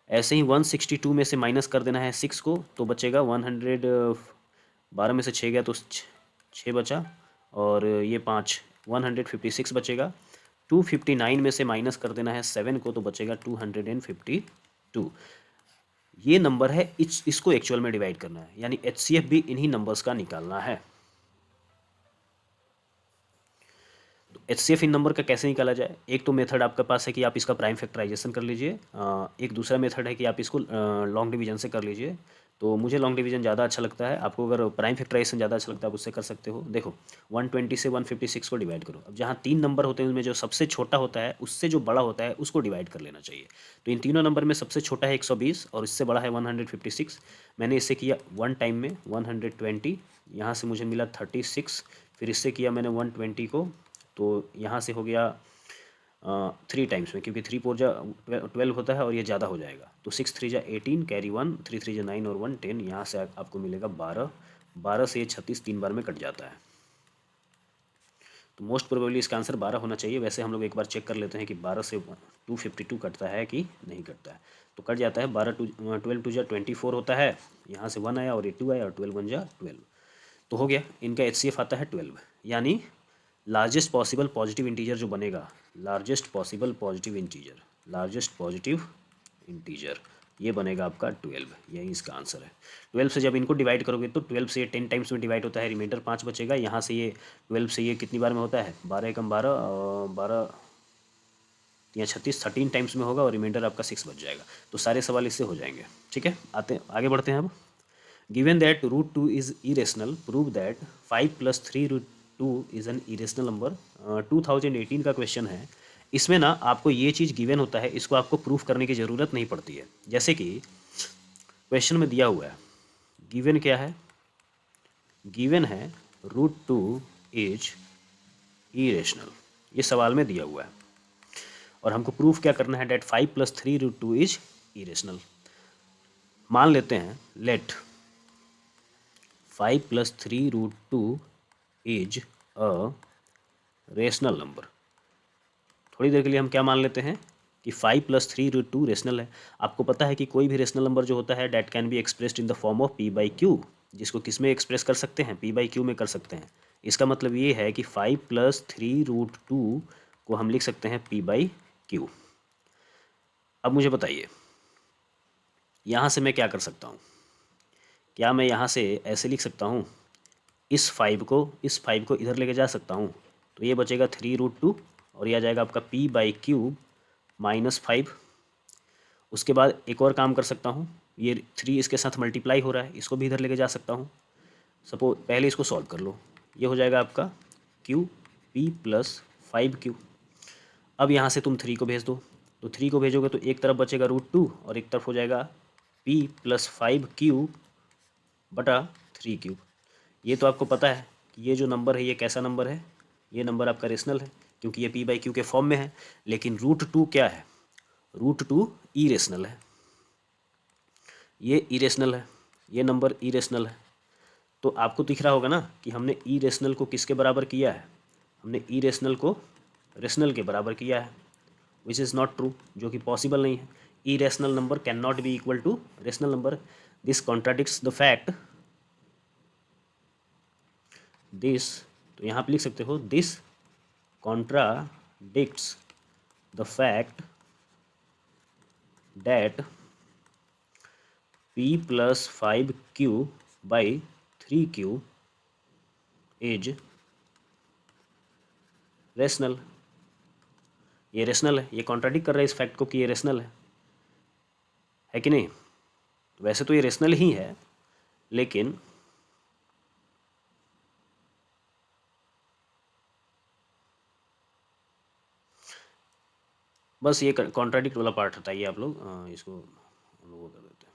ऐसे ही 162 में से माइनस कर देना है 6 को तो बचेगा 112 में से 6 गया तो 6 बचा, और ये 5 156 बचेगा। 259 में से माइनस कर देना है 7 को तो बचेगा 252। ये नंबर है, इसको एक्चुअल में डिवाइड करना है, यानी HCF भी इन्हीं नंबर्स का निकालना है। तो HCF इन नंबर का कैसे निकाला जाए, एक तो मेथड आपके पास है कि आप इसका प्राइम फैक्टराइजेशन कर लीजिए, एक दूसरा मेथड है कि आप इसको लॉन्ग डिवीजन से कर लीजिए। तो मुझे लॉन्ग डिवीजन ज़्यादा अच्छा लगता है, आपको अगर प्राइम फैक्टराइजेशन ज़्यादा अच्छा लगता है आप उससे कर सकते हो। देखो 120 से 156 को डिवाइड करो, अब जहाँ 3 नंबर होते हैं उनमें जो सबसे छोटा होता है उससे जो बड़ा होता है उसको डिवाइड कर लेना चाहिए। तो इन तीनों नंबर में सबसे छोटा है 120 और इससे बड़ा है 156। मैंने इससे किया 1 टाइम में 120, यहाँ से मुझे मिला 36, फिर इससे किया मैंने 120 को तो यहाँ से हो गया 3 टाइम्स में, क्योंकि 3 4 जा 12 होता है और ये ज़्यादा हो जाएगा, तो 6 3 जा 18, कैरी 1, 3 3 जा 9 और 1 10, यहाँ से आपको मिलेगा 12। 12 से ये 36 3 बार में कट जाता है, तो मोस्ट प्रोबेबली इसका आंसर 12 होना चाहिए। वैसे हम लोग एक बार चेक कर लेते हैं कि 12 से 252 कटता है कि नहीं कटता है। तो कट जाता है, 12 2 जा 24 होता है, यहाँ से 1 आया और ये 2 आया और 12 1 जा 12, तो हो गया। इनका HCF आता है 12, यानी लार्जेस्ट पॉसिबल पॉजिटिव इंटीजर जो बनेगा, largest possible positive integer, largest positive integer ये बनेगा आपका 12, यही इसका आंसर है। 12 से जब इनको डिवाइड करोगे तो 12 से ये 10 टाइम्स में डिवाइड होता है, रिमाइंडर 5 बचेगा। यहाँ से ये 12 से ये कितनी बार में होता है, 12 एकम 12 और 12 या 36, 13 टाइम्स में होगा और रिमाइंडर आपका 6 बच जाएगा। तो सारे सवाल इससे हो जाएंगे। ठीक है, आते आगे बढ़ते हैं अब। Given that root 2 is irrational, prove that 5 + 3 root 2 is an irrational number. 2018 का क्वेश्चन है, इसमें ना आपको ये चीज़ गिवन होता है, इसको आपको प्रूफ करने की ज़रूरत नहीं पड़ती है। जैसे कि क्वेश्चन में दिया हुआ है, गिवन क्या है, गिवन है रूट 2 इज इरेशनल, ये सवाल में दिया हुआ है, और हमको प्रूफ क्या करना है, डेट 5 + 3 रूट 2 इज इरेशनल। मान लेते हैं let 5 + 3 root 2 is a rational number. थोड़ी देर के लिए हम क्या मान लेते हैं कि 5 + 3 रूट 2 रेशनल है। आपको पता है कि कोई भी रेशनल नंबर जो होता है that can be expressed in the form of P/Q, जिसको किस में एक्सप्रेस कर सकते हैं, P/Q में कर सकते हैं। इसका मतलब ये है कि 5 + 3 रूट 2 को हम लिख सकते हैं P/Q। अब मुझे बताइए यहाँ से मैं क्या कर सकता हूँ, क्या मैं यहाँ से ऐसे लिख सकता हूँ, इस 5 को इधर लेके जा सकता हूँ, तो ये बचेगा 3 रूट 2 और ये आ जाएगा आपका P/Q -5। उसके बाद एक और काम कर सकता हूँ, ये 3 इसके साथ मल्टीप्लाई हो रहा है, इसको भी इधर लेके जा सकता हूँ। सपोज पहले इसको सॉल्व कर लो, ये हो जाएगा आपका क्यू पी प्लस 5Q। अब यहाँ से तुम 3 को भेज दो, तो 3 को भेजोगे तो एक तरफ बचेगा √2 और एक तरफ हो जाएगा P प्लस 5Q बटा 3Q। ये तो आपको पता है कि ये जो नंबर है ये कैसा नंबर है, ये नंबर आपका रेशनल है क्योंकि ये P/Q के फॉर्म में है। लेकिन √2 क्या है, √2 इरेशनल है, ये इरेशनल है, ये नंबर इरेशनल है। तो आपको दिख रहा होगा ना कि हमने इरेशनल को किसके बराबर किया है, हमने इरेशनल को रेशनल के बराबर किया है, विच इज़ नॉट ट्रू, जो कि पॉसिबल नहीं है। Irrational number can not be equal to rational number. This contradicts the fact, this, तो यहाँ पे लिख सकते हो this contradicts the fact that P plus 5Q by 3Q is rational. ये रेशनल है, ये कॉन्ट्राडिक्ट कर रहा है इस फैक्ट को कि ये रेशनल है कि नहीं। वैसे तो ये रेशनल ही है, लेकिन बस ये कॉन्ट्राडिक्ट वाला पार्ट हटाइए आप लोग, इसको हम लोग वो कर देते हैं।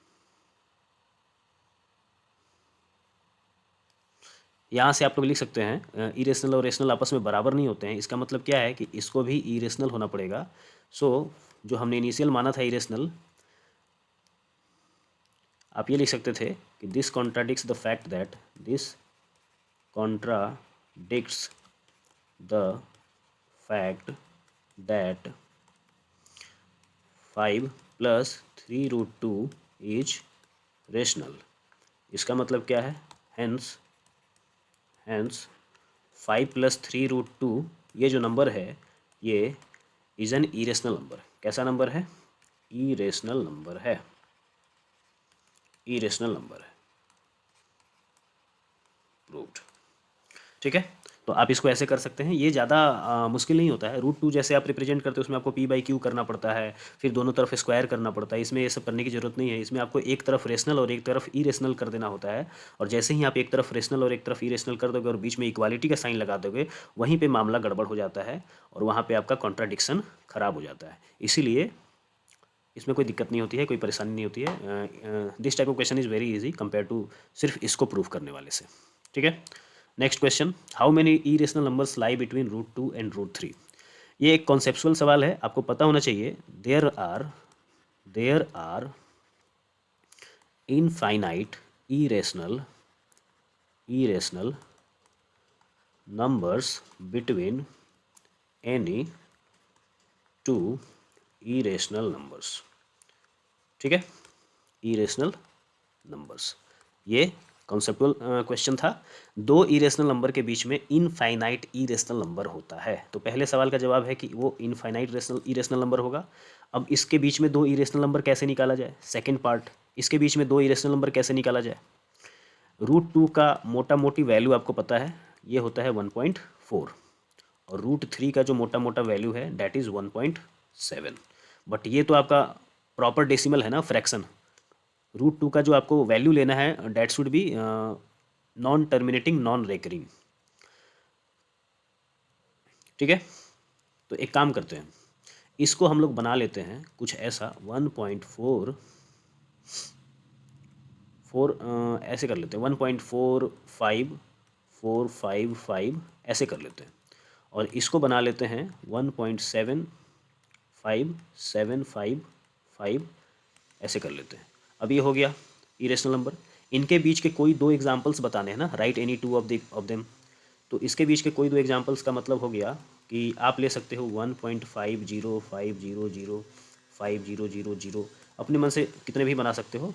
यहाँ से आप लोग लिख सकते हैं इरेशनल और रेशनल आपस में बराबर नहीं होते हैं। इसका मतलब क्या है कि इसको भी इरेशनल होना पड़ेगा। सो जो हमने इनिशियल माना था इरेशनल, आप ये लिख सकते थे कि this contradicts the fact that, this contradicts the fact that 5 plus 3√2 is rational. इसका मतलब क्या है, हेंस 5 प्लस 3√2 ये जो नंबर है ये इज एन इरेशनल नंबर। कैसा नंबर है, इरेशनल नंबर है, इरेशनल नंबर है, प्रूव्ड। ठीक है, तो आप इसको ऐसे कर सकते हैं, ये ज़्यादा मुश्किल नहीं होता है। √2 जैसे आप रिप्रेजेंट करते हो उसमें आपको P/Q करना पड़ता है, फिर दोनों तरफ स्क्वायर करना पड़ता है। इसमें ये सब करने की जरूरत नहीं है, इसमें आपको एक तरफ रेशनल और एक तरफ इरेशनल कर देना होता है। और जैसे ही आप एक तरफ रेशनल और एक तरफ इरेशनल कर दोगे और बीच में इक्वालिटी का साइन लगा दोगे, वहीं पर मामला गड़बड़ हो जाता है और वहाँ पर आपका कॉन्ट्राडिक्शन खराब हो जाता है। इसीलिए इसमें कोई दिक्कत नहीं होती है, कोई परेशानी नहीं होती है। This type of question is very easy compare to सिर्फ इसको प्रूव करने वाले से। ठीक है, next question, how many irrational numbers lie between √2 and √3। ये एक कॉन्सेप्चुअल सवाल है, आपको पता होना चाहिए। There are infinite irrational numbers between any two irrational numbers. ठीक है, इरेशनल नंबर्स, ये कॉन्सेप्चुअल क्वेश्चन था। दो इरेशनल नंबर के बीच में इनफाइनाइट इरेशनल नंबर होता है। तो पहले सवाल का जवाब है कि वो इनफाइनाइट इरेशनल नंबर होगा। अब इसके बीच में दो इरेशनल नंबर कैसे निकाला जाए, सेकंड पार्ट, इसके बीच में दो इरेशनल नंबर कैसे निकाला जाए। √2 का मोटा मोटी वैल्यू आपको पता है, ये होता है 1.4, और √3 का जो मोटा मोटा वैल्यू है डैट इज़ 1.7। बट ये तो आपका प्रॉपर डेसिमल है ना, फ्रैक्शन। √2 का जो आपको वैल्यू लेना है that should be non terminating non recurring. ठीक है, तो एक काम करते हैं, इसको हम लोग बना लेते हैं कुछ ऐसा 1.4 ऐसे कर लेते हैं, 1.45455 ऐसे कर लेते हैं, और इसको बना लेते हैं 1.75755 ऐसे कर लेते हैं। अब ये हो गया इरेशनल नंबर। इनके बीच के कोई दो एग्जांपल्स बताने हैं ना, right any two of them. तो इसके बीच के कोई दो एग्जांपल्स का मतलब हो गया कि आप ले सकते हो 1.505005000, अपने मन से कितने भी बना सकते हो।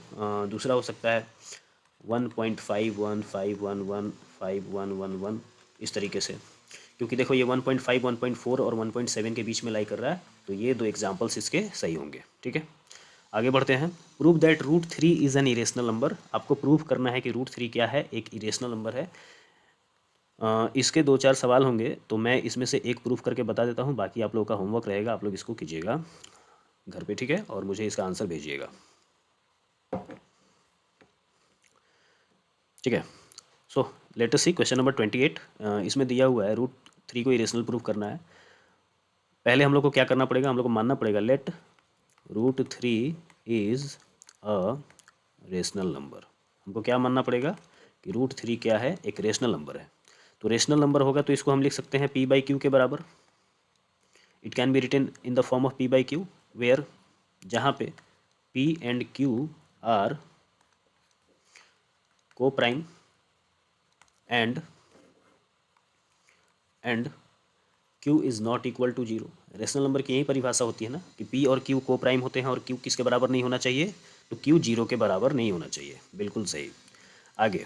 दूसरा हो सकता है 1.5151115111 इस तरीके से, क्योंकि देखो ये 1.5 1.4 और 1.7 के बीच में लाई कर रहा है, तो ये दो एग्जांपल्स इसके सही होंगे। ठीक है, आगे बढ़ते हैं। Prove that √3 is an irrational number. आपको प्रूव करना है कि √3 क्या है, एक इरेशनल नंबर है। इसके 2-4 सवाल होंगे, तो मैं इसमें से एक प्रूफ करके बता देता हूँ, बाकी आप लोगों का होमवर्क रहेगा, आप लोग इसको कीजिएगा। घर पे, ठीक है, और मुझे इसका आंसर भेजिएगा, ठीक है। सो लेट अस सी क्वेश्चन नंबर 28। इसमें दिया हुआ है √3 को इरेशनल प्रूफ करना है। पहले हम लोग को क्या करना पड़ेगा, हम लोग को मानना पड़ेगा let √3 is a rational number. हमको क्या मानना पड़ेगा कि √3 क्या है, एक रेशनल नंबर है। तो रेशनल नंबर होगा तो इसको हम लिख सकते हैं p/q के बराबर। It can be written in the form of p/q where, जहाँ पे p and q are coprime एंड q is not equal to 0। Rational number की यही परिभाषा होती है ना कि p और q को प्राइम होते हैं और q किसके बराबर नहीं होना चाहिए, तो q 0 के बराबर नहीं होना चाहिए। बिल्कुल सही। आगे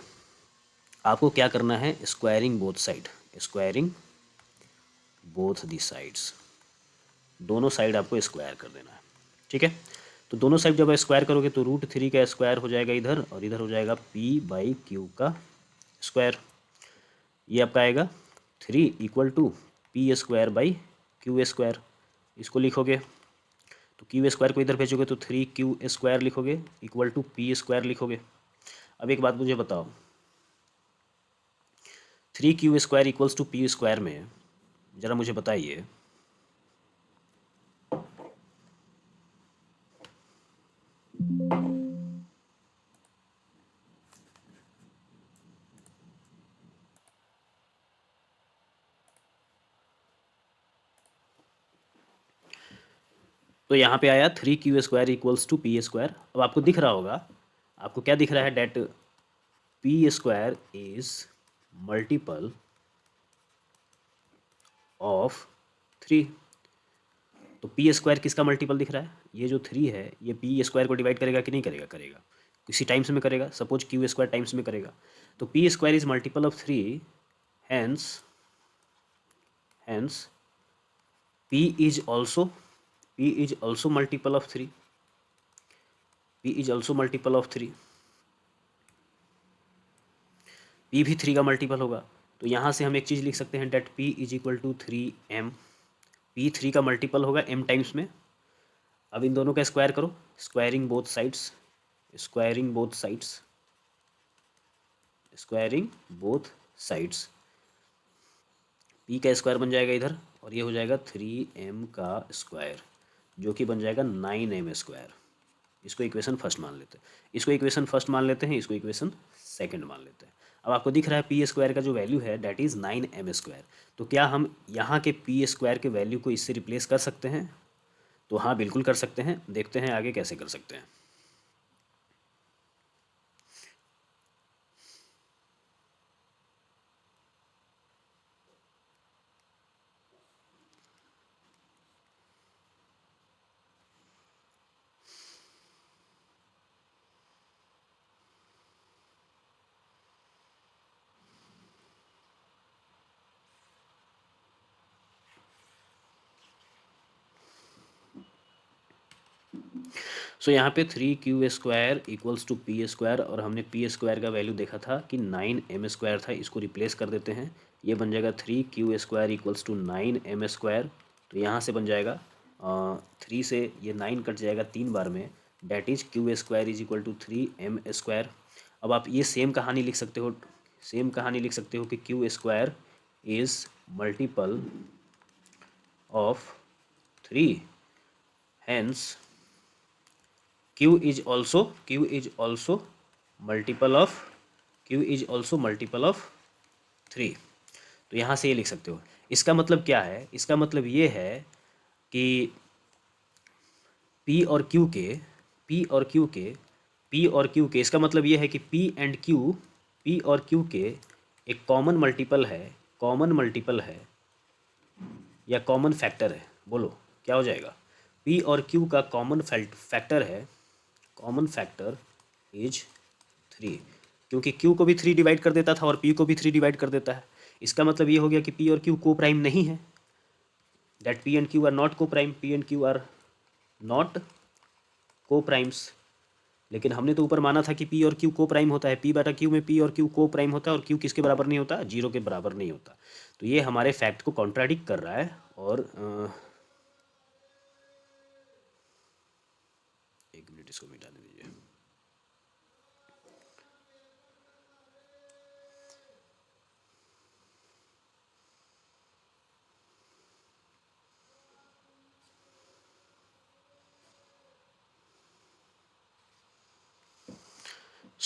आपको क्या करना है, squaring both side, squaring both the sides, दोनों साइड आपको स्क्वायर कर देना है, ठीक है। तो दोनों साइड जब स्क्वायर करोगे तो √3 का स्क्वायर हो जाएगा इधर, और इधर हो जाएगा p/q का स्क्वायर। ये आपका आएगा 3 इक्वल टू p²/q²। इसको लिखोगे तो q² को इधर भेजोगे तो 3q² लिखोगे इक्वल टू p² लिखोगे। अब एक बात मुझे बताओ, 3q² इक्वल्स टू p² में ज़रा मुझे बताइए, तो यहाँ पे आया 3q² इक्वल्स टू p²। अब आपको दिख रहा होगा, आपको क्या दिख रहा है, date p² is multiple of 3। तो p² किसका मल्टीपल दिख रहा है, ये जो 3 है ये p² को डिवाइड करेगा कि नहीं करेगा, करेगा। किसी टाइम्स में करेगा, सपोज q² टाइम्स में करेगा, तो p² is multiple of 3, hence hence p is also multiple of 3, p is also multiple of 3, p भी 3 का मल्टीपल होगा। तो यहाँ से हम एक चीज़ लिख सकते हैं, that p is equal to 3m, p 3 का मल्टीपल होगा m टाइम्स में। अब इन दोनों का स्क्वायर करो, squaring both sides, squaring both sides, squaring both sides, p का स्क्वायर बन जाएगा इधर, और ये हो जाएगा 3m का स्क्वायर, जो कि बन जाएगा 9m²। इसको इक्वेशन फर्स्ट मान लेते हैं, इसको इक्वेशन फर्स्ट मान लेते हैं, इसको इक्वेशन सेकंड मान लेते हैं। अब आपको दिख रहा है p² का जो वैल्यू है डेट इज़ 9m²। तो क्या हम यहाँ के p² के वैल्यू को इससे रिप्लेस कर सकते हैं, तो हाँ बिल्कुल कर सकते हैं। देखते हैं आगे कैसे कर सकते हैं। सो यहाँ पे 3q² इक्वल्स टू p², और हमने p² का वैल्यू देखा था कि 9m² था, इसको रिप्लेस कर देते हैं। ये बन जाएगा 3q² इक्वल्स टू 9m²। तो यहाँ से बन जाएगा 3 से ये 9 कट जाएगा 3 बार में, that is q² is equal to 3m²। अब आप ये सेम कहानी लिख सकते हो, सेम कहानी लिख सकते हो कि q² is multiple of 3, hence q is also multiple of 3। तो यहाँ से ये लिख सकते हो। इसका मतलब क्या है, इसका मतलब ये है कि p और q के इसका मतलब ये है कि p और q के एक कॉमन मल्टीपल है या कॉमन फैक्टर है। बोलो क्या हो जाएगा, p और q का कॉमन फैक्टर है, कॉमन फैक्टर इज 3, क्योंकि q को भी 3 डिवाइड कर देता था और p को भी 3 डिवाइड कर देता है। इसका मतलब ये हो गया कि p और q को प्राइम नहीं है, that p and q are not coprime, p and q are not coprimes. लेकिन हमने तो ऊपर माना था कि p और q को प्राइम होता है, p/q में p और q को प्राइम होता है, और q किसके बराबर नहीं होता, 0 के बराबर नहीं होता। तो ये हमारे फैक्ट को कॉन्ट्राडिक्ट कर रहा है। और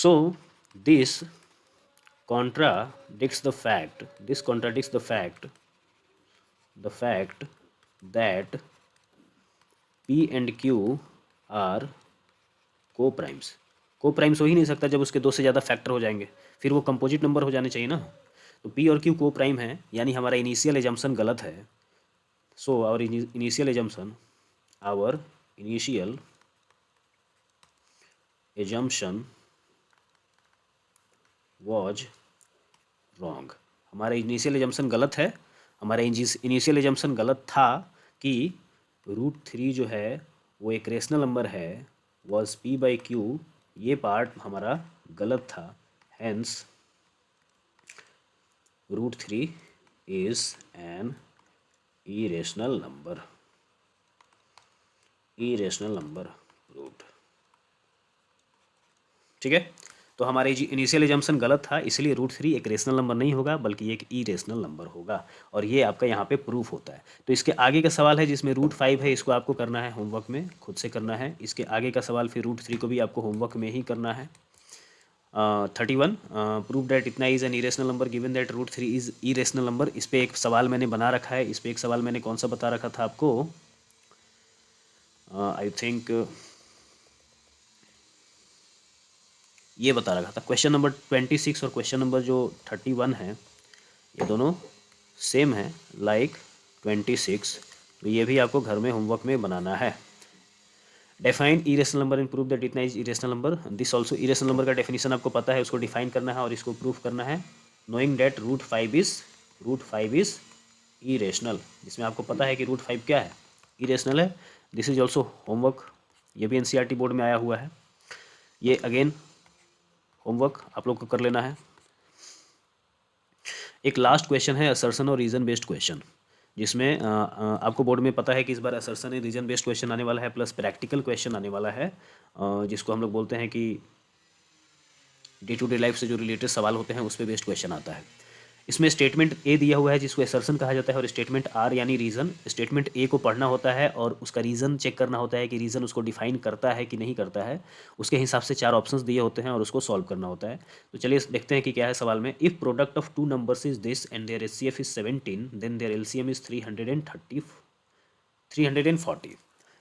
so this contradicts the fact that P and Q are co-primes. को-प्राइम्स हो ही नहीं सकता जब उसके दो से ज़्यादा फैक्टर हो जाएंगे, फिर वो कंपोजिट नंबर हो जाने चाहिए ना। तो P और Q को-प्राइम है, यानी हमारा इनिशियल एजम्पशन गलत है। So our initial assumption was wrong. हमारा इनिशियल एजम्पशन गलत है, हमारा इनिशियल एजम्पशन गलत था कि √3 जो है वो एक रेशनल नंबर है, वॉज P/Q, ये पार्ट हमारा गलत था। Hence √3 is an irrational number root. ठीक है, तो हमारे इनिशियल एजम्पशन गलत था, इसलिए √3 एक रेशनल नंबर नहीं होगा बल्कि एक इरेशनल नंबर होगा, और ये आपका यहाँ पे प्रूफ होता है। तो इसके आगे का सवाल है जिसमें √5 है, इसको आपको करना है होमवर्क में, खुद से करना है। इसके आगे का सवाल फिर √3 को भी आपको होमवर्क में ही करना है। 31 प्रूव दैट इतना is an irrational number given that √3 is irrational number. इस पर एक सवाल मैंने बना रखा है। इस पर एक सवाल मैंने कौन सा बता रखा था आपको, आई थिंक ये बता रखा था। क्वेश्चन नंबर 26 और क्वेश्चन नंबर जो 31 है, ये दोनों सेम है लाइक 26, तो ये भी आपको घर में होमवर्क में बनाना है। Define irrational number and prove that इतना is irrational number. This also irrational number का डेफिनेशन आपको पता है, उसको डिफाइन करना है और इसको प्रूव करना है। नोइंग दैट √5 इज इरेशनल, जिसमें आपको पता है कि √5 क्या है, इरेशनल है। दिस इज ऑल्सो होमवर्क, ये भी एनसीईआरटी बोर्ड में आया हुआ है। ये अगेन होमवर्क आप लोग को कर लेना है। एक लास्ट क्वेश्चन है असर्शन और रीजन बेस्ड क्वेश्चन, जिसमें आपको बोर्ड में पता है कि इस बार assertion and reason based question आने वाला है, प्लस प्रैक्टिकल क्वेश्चन आने वाला है, जिसको हम लोग बोलते हैं कि डे टू डे लाइफ से जो रिलेटेड सवाल होते हैं उस पर बेस्ड क्वेश्चन आता है। इसमें स्टेटमेंट ए दिया हुआ है जिसको असर्शन कहा जाता है, और स्टेटमेंट आर यानी रीज़न। स्टेटमेंट ए को पढ़ना होता है और उसका रीज़न चेक करना होता है कि रीज़न उसको डिफाइन करता है कि नहीं करता है। उसके हिसाब से 4 ऑप्शंस दिए होते हैं और उसको सॉल्व करना होता है। तो चलिए देखते हैं कि क्या है सवाल में। If product of 2 numbers is this and their HCF is 17 then their LCM is 340।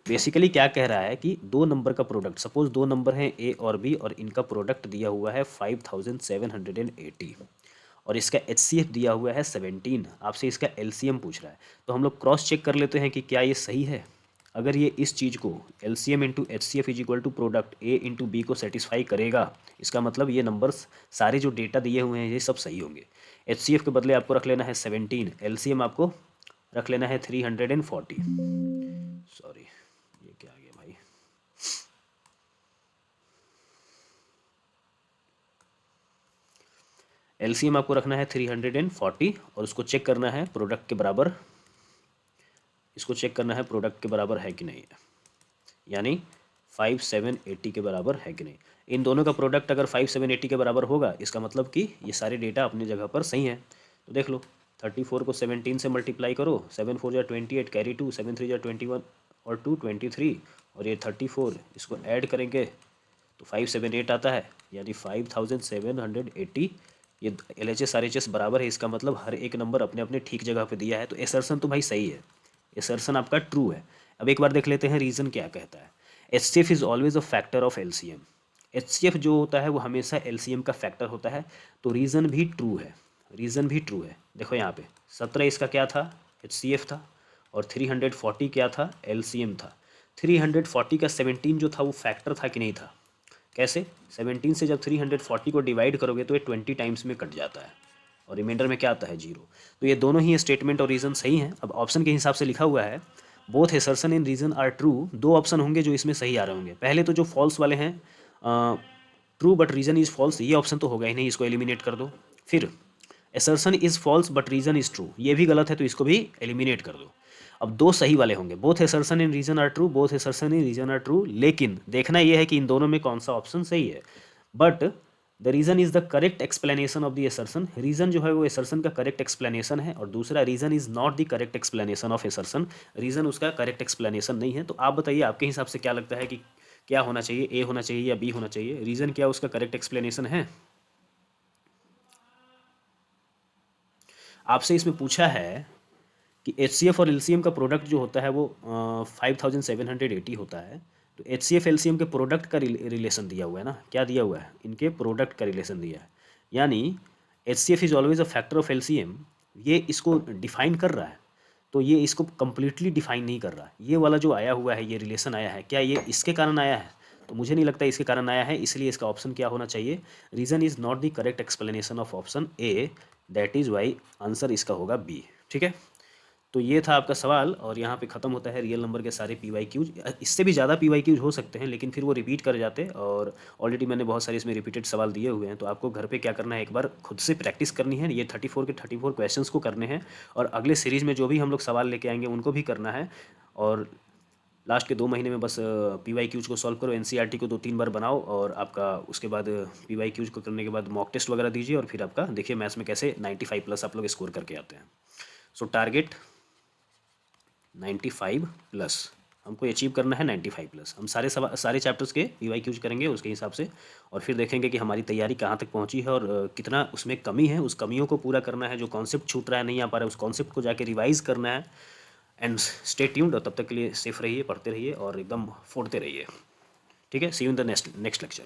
Basically क्या कह रहा है कि दो नंबर का प्रोडक्ट, सपोज दो नंबर हैं ए और बी, और इनका प्रोडक्ट दिया हुआ है 5780 और इसका HCF दिया हुआ है 17। आपसे इसका LCM पूछ रहा है, तो हम लोग क्रॉस चेक कर लेते हैं कि क्या ये सही है। अगर ये इस चीज़ को LCM into HCF is equal to product A into B को सेटिस्फाई करेगा, इसका मतलब ये नंबर्स सारे जो डेटा दिए हुए हैं ये सब सही होंगे। HCF के बदले आपको रख लेना है 17, LCM आपको रख लेना है 340। सॉरी, ये क्या आ गया भाई। LCM आपको रखना है 340 और उसको चेक करना है प्रोडक्ट के बराबर, इसको चेक करना है प्रोडक्ट के बराबर है कि नहीं है, यानी 5780 के बराबर है कि नहीं। इन दोनों का प्रोडक्ट अगर 5780 के बराबर होगा, इसका मतलब कि ये सारे डेटा अपनी जगह पर सही हैं। तो देख लो, 34 को 17 से मल्टीप्लाई करो, 7 4 जा 28, कैरी 2, 7 3 जा 21 और 2 23, और ये 34, इसको ऐड करेंगे तो 578 आता है, यानी 5780। ये LHS RHS बराबर है, इसका मतलब हर एक नंबर अपने अपने ठीक जगह पे दिया है। तो एसर्शन तो भाई सही है, एसर्शन आपका ट्रू है। अब एक बार देख लेते हैं रीज़न क्या कहता है। HCF is always a factor of LCM। HCF जो होता है वो हमेशा LCM का फैक्टर होता है, तो रीज़न भी ट्रू है, रीज़न भी ट्रू है। देखो यहाँ पे 17 इसका क्या था, HCF था, और 340 क्या था, LCM था। 340 का 17 जो था वो फैक्टर था कि नहीं था। कैसे, 17 से जब 340 को डिवाइड करोगे तो ये 20 टाइम्स में कट जाता है और रिमाइंडर में क्या आता है, 0। तो ये दोनों ही स्टेटमेंट और रीज़न सही हैं। अब ऑप्शन के हिसाब से लिखा हुआ है both assertion and reason are true. दो ऑप्शन होंगे जो इसमें सही आ रहे होंगे। पहले तो जो फॉल्स वाले हैं, true but reason is false, ये ऑप्शन तो होगा ही नहीं, इसको एलिमिनेट कर दो। फिर assertion is false but reason is true, ये भी गलत है, तो इसको भी एलिमिनेट कर दो। अब दो सही वाले होंगे, both assertion and reason are true, both assertion and reason are true. लेकिन देखना यह है कि इन दोनों में कौन सा ऑप्शन सही है। But the reason is the correct explanation of the assertion. Reason जो है वो असर्शन का करेक्ट एक्सप्लेनेशन है, और दूसरा reason is not the correct explanation of assertion. Reason उसका करेक्ट एक्सप्लेनेशन नहीं है। तो आप बताइए, आपके हिसाब से क्या लगता है कि क्या होना चाहिए, ए होना चाहिए या बी होना चाहिए? रीज़न क्या उसका करेक्ट एक्सप्लेनेशन है? आपसे इसमें पूछा है कि एचसीएफ और एलसीएम का प्रोडक्ट जो होता है वो 5780 होता है। तो एचसीएफ एलसीएम के प्रोडक्ट का रिलेशन दिया हुआ है ना, क्या दिया हुआ है, इनके प्रोडक्ट का रिलेशन दिया है। यानी HCF is always a factor of LCM, ये इसको डिफाइन कर रहा है। तो ये इसको कंप्लीटली डिफाइन नहीं कर रहा। ये वाला जो आया हुआ है, ये रिलेशन आया है, क्या ये इसके कारण आया है? तो मुझे नहीं लगता इसके कारण आया है, इसलिए इसका ऑप्शन क्या होना चाहिए? Reason is not the correct explanation of option A, that is why answer इसका होगा बी। ठीक है, तो ये था आपका सवाल और यहाँ पे ख़त्म होता है रियल नंबर के सारे पी वाई क्यूज। इससे भी ज़्यादा पी वाई क्यूज हो सकते हैं, लेकिन फिर वो रिपीट कर जाते हैं और ऑलरेडी मैंने बहुत सारे इसमें रिपीटेड सवाल दिए हुए हैं। तो आपको घर पे क्या करना है, एक बार खुद से प्रैक्टिस करनी है, ये 34 के 34 क्वेश्चंस को करने हैं और अगले सीरीज़ में जो भी हम लोग सवाल लेके आएंगे उनको भी करना है। और लास्ट के 2 महीने में बस पी वाई क्यूज को सॉल्व करो, एनसीईआरटी को 2-3 बार बनाओ और आपका उसके बाद पी वाई क्यूज को करने के बाद मॉक टेस्ट वगैरह दीजिए और फिर आपका देखिए मैथ्स में कैसे 95+ आप लोग स्कोर करके आते हैं। सो टारगेट 95+, हमको अचीव करना है 95+। हम सारे चैप्टर्स के पीवाई क्यूज करेंगे उसके हिसाब से और फिर देखेंगे कि हमारी तैयारी कहाँ तक पहुँची है और कितना उसमें कमी है। उस कमियों को पूरा करना है, जो कॉन्सेप्ट छूट रहा है, नहीं आ पा रहा है, उस कॉन्सेप्ट को जाके रिवाइज करना है। एंड स्टे ट्यून्ड, और तब तक के लिए सेफ रहिए, पढ़ते रहिए और एकदम फोड़ते रहिए। ठीक है, see you in the next lecture.